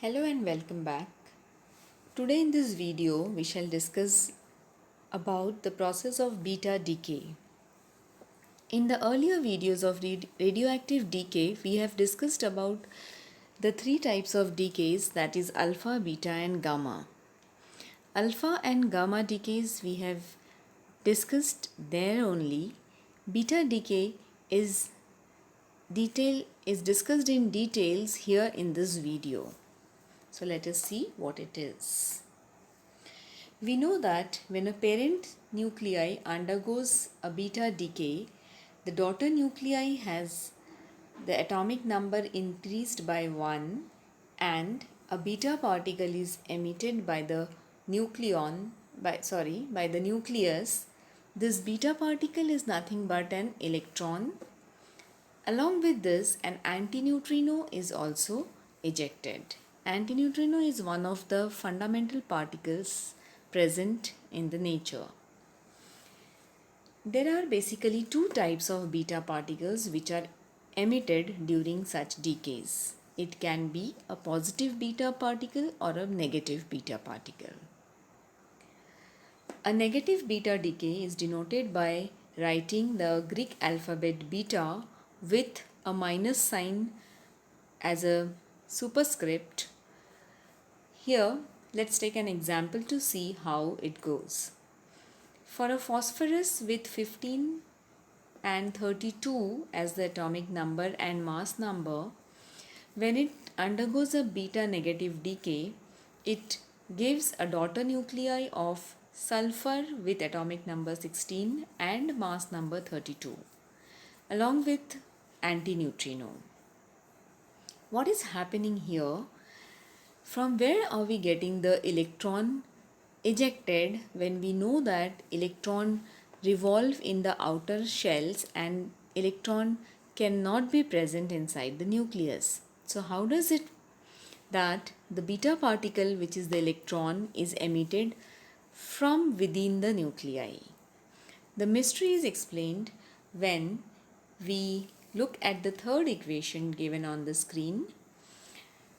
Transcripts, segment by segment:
Hello and welcome back. Today in this video we shall discuss about the process of beta decay. In the earlier videos of radioactive decay we have discussed about the three types of decays, that is alpha, beta and gamma. Alpha and gamma decays we have discussed there only. Beta decay is discussed in details here in this video. So let us see what it is. We know that when a parent nuclei undergoes a beta decay, the daughter nuclei has the atomic number increased by 1 and a beta particle is emitted by the by the nucleus. This beta particle is nothing but an electron. Along with this, an antineutrino is also ejected. Antineutrino is one of the fundamental particles present in the nature. There are basically two types of beta particles which are emitted during such decays. It can be a positive beta particle or a negative beta particle. A negative beta decay is denoted by writing the Greek alphabet beta with a minus sign as a superscript. Here, let's take an example to see how it goes. For a phosphorus with 15 and 32 as the atomic number and mass number, when it undergoes a beta negative decay, it gives a daughter nuclei of sulfur with atomic number 16 and mass number 32 along with antineutrino. What is happening here? From where are we getting the electron ejected when we know that electron revolve in the outer shells and electron cannot be present inside the nucleus? So how does it that the beta particle, which is the electron, is emitted from within the nuclei? The mystery is explained when we look at the third equation given on the screen.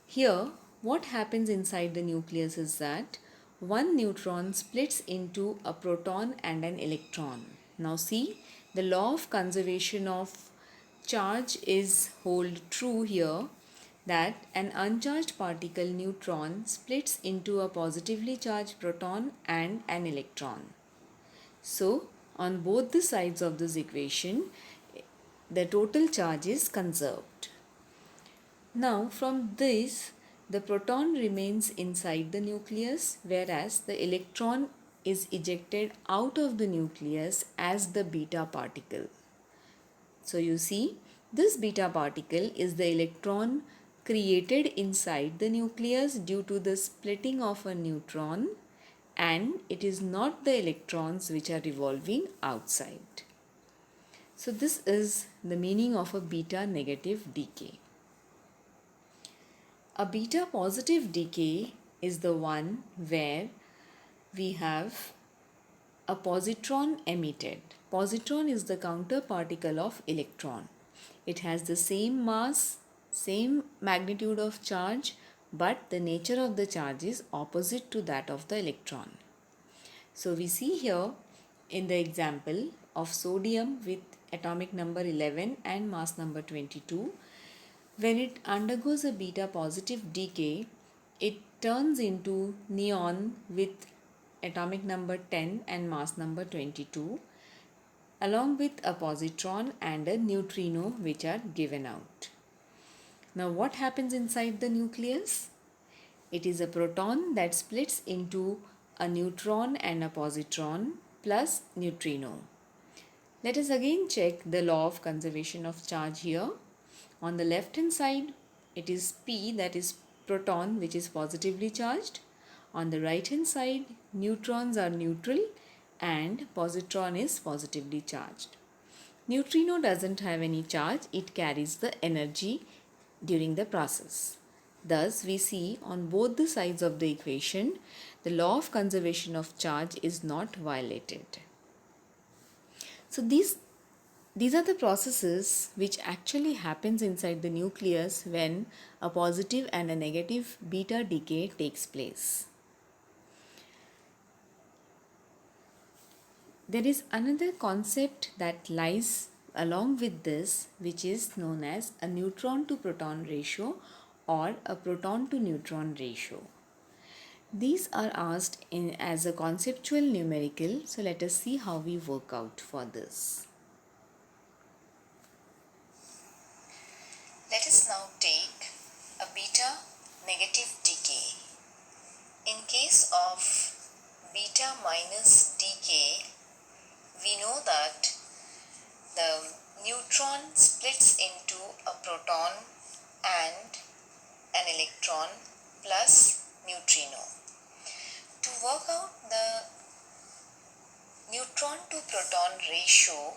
Here, what happens inside the nucleus is that one neutron splits into a proton and an electron. Now see, the law of conservation of charge is hold true here, that an uncharged particle neutron splits into a positively charged proton and an electron. So, on both the sides of this equation, the total charge is conserved. Now, from this, the proton remains inside the nucleus, whereas the electron is ejected out of the nucleus as the beta particle. So, you see, this beta particle is the electron created inside the nucleus due to the splitting of a neutron, and it is not the electrons which are revolving outside. So this is the meaning of a beta negative decay. A beta positive decay is the one where we have a positron emitted. Positron is the counter particle of electron. It has the same mass, same magnitude of charge, but the nature of the charge is opposite to that of the electron. So we see here in the example of sodium with atomic number 11 and mass number 22, when it undergoes a beta positive decay, it turns into neon with atomic number 10 and mass number 22 along with a positron and a neutrino which are given out. Now what happens inside the nucleus? It is a proton that splits into a neutron and a positron plus neutrino. Let us again check the law of conservation of charge here. On the left hand side, it is P, that is proton, which is positively charged. On the right hand side, neutrons are neutral and positron is positively charged. Neutrino doesn't have any charge, it carries the energy during the process. Thus, we see on both the sides of the equation, the law of conservation of charge is not violated. So, these These are the processes which actually happens inside the nucleus when a positive and a negative beta decay takes place. There is another concept that lies along with this, which is known as a neutron to proton ratio or a proton to neutron ratio. These are asked in as a conceptual numerical, so let us see how we work out for this. Let us now take a beta negative decay. In case of beta minus decay, we know that the neutron splits into a proton and an electron plus neutrino. To work out the neutron to proton ratio,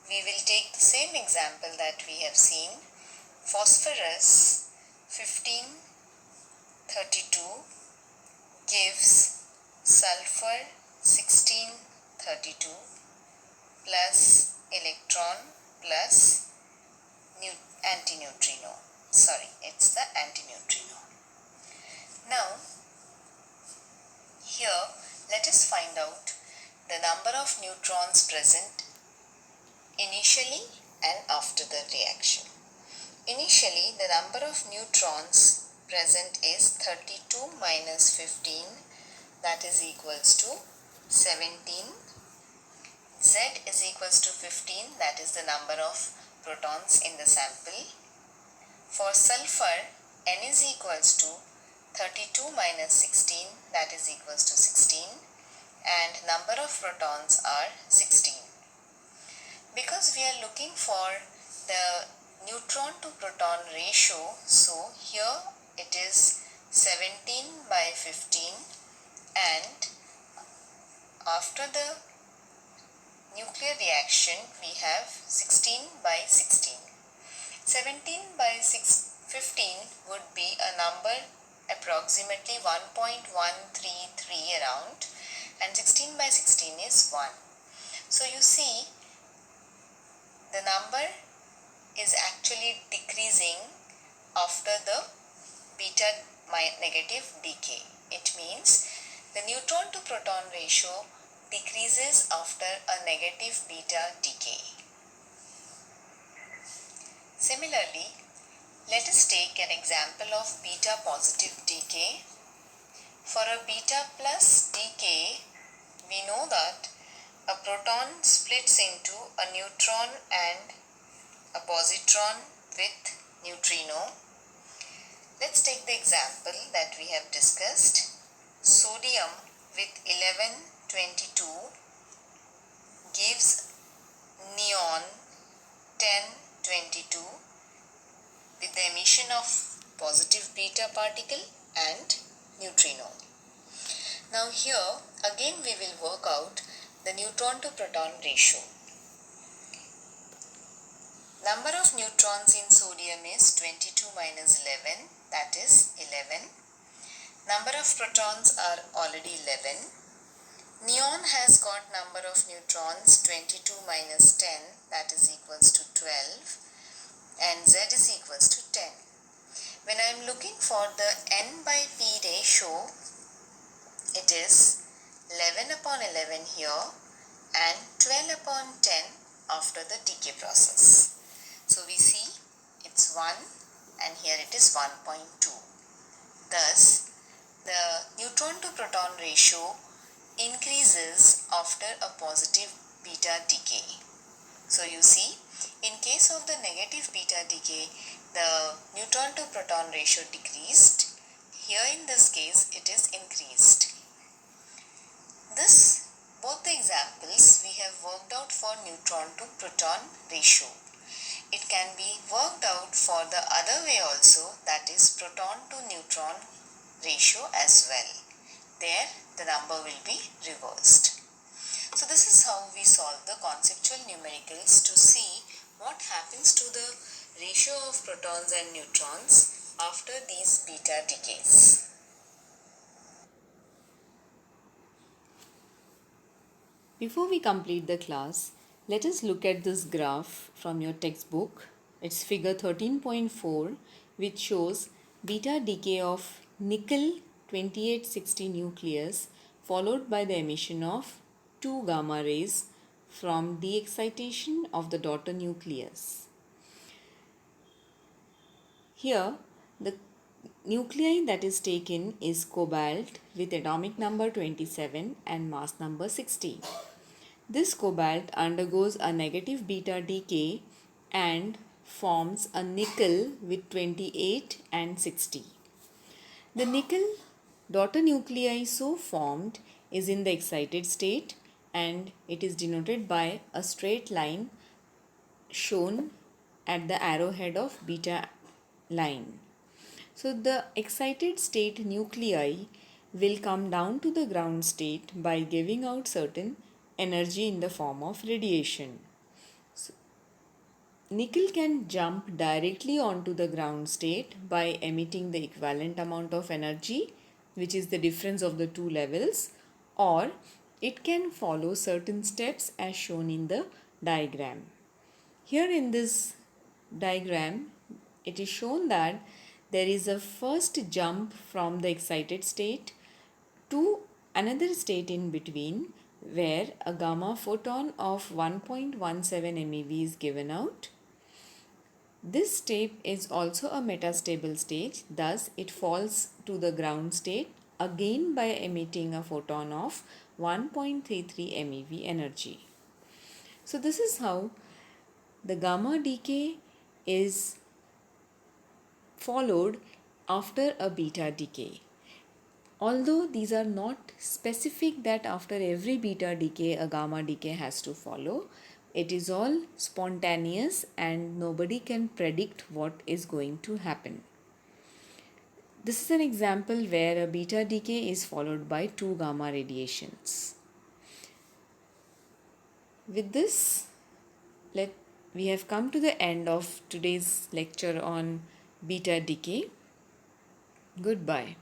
we will take the same example that we have seen. Phosphorus 1532 gives sulfur 1632 plus electron plus antineutrino. Sorry, it's the antineutrino. Now, here let us find out the number of neutrons present initially and after the reaction. Initially, the number of neutrons present is 32 minus 15, that is equals to 17. Z is equals to 15, that is the number of protons in the sample. For sulfur, N is equals to 32 minus 16, that is equals to 16, and number of protons are 16. Because we are looking for the neutron to proton ratio, so here it is 17 by 15, and after the nuclear reaction we have 16 by 16. 17 by 15 would be a number approximately 1.133 around, and 16 by 16 is 1. So you see, the number is actually decreasing after the beta negative decay. It means the neutron to proton ratio decreases after a negative beta decay. Similarly, let us take an example of beta positive decay. For a beta plus decay, we know that a proton splits into a neutron and a positron with neutrino. Let's take the example that we have discussed. Sodium with 1122 gives neon 1022 with the emission of positive beta particle and neutrino. Now here again we will work out the neutron to proton ratio. Number of neutrons in sodium is 22 minus 11, that is 11. Number of protons are already 11. Neon has got number of neutrons 22 minus 10, that is equals to 12, and Z is equals to 10. When I am looking for the N by P ratio, it is 11 upon 11 here and 12 upon 10 after the decay process. So we see it's 1 and here it is 1.2. Thus, the neutron to proton ratio increases after a positive beta decay. So you see, in case of the negative beta decay, the neutron to proton ratio decreased. Here in this case, it is increased. Both the examples we have worked out for neutron to proton ratio. It can be worked out for the other way also, that is proton to neutron ratio as well. There the number will be reversed. So this is how we solve the conceptual numericals to see what happens to the ratio of protons and neutrons after these beta decays. Before we complete the class, Let us look at this graph from your textbook. It's figure 13.4, which shows beta decay of nickel 2860 nucleus followed by the emission of 2 gamma rays from de-excitation of the daughter nucleus. Here, the nuclei that is taken is cobalt with atomic number 27 and mass number 60. This cobalt undergoes a negative beta decay and forms a nickel with 28 and 60. The nickel daughter nuclei so formed is in the excited state and it is denoted by a straight line shown at the arrowhead of beta line. So the excited state nuclei will come down to the ground state by giving out certain energy in the form of radiation. So, nickel can jump directly onto the ground state by emitting the equivalent amount of energy, which is the difference of the two levels, or it can follow certain steps as shown in the diagram. Here in this diagram, it is shown that there is a first jump from the excited state to another state in between where a gamma photon of 1.17 MeV is given out. This state is also a metastable state, thus it falls to the ground state again by emitting a photon of 1.33 MeV energy. So this is how the gamma decay is followed after a beta decay. Although these are not specific that after every beta decay a gamma decay has to follow, it is all spontaneous and nobody can predict what is going to happen. This is an example where a beta decay is followed by 2 gamma radiations. With this, we have come to the end of today's lecture on beta decay. Goodbye.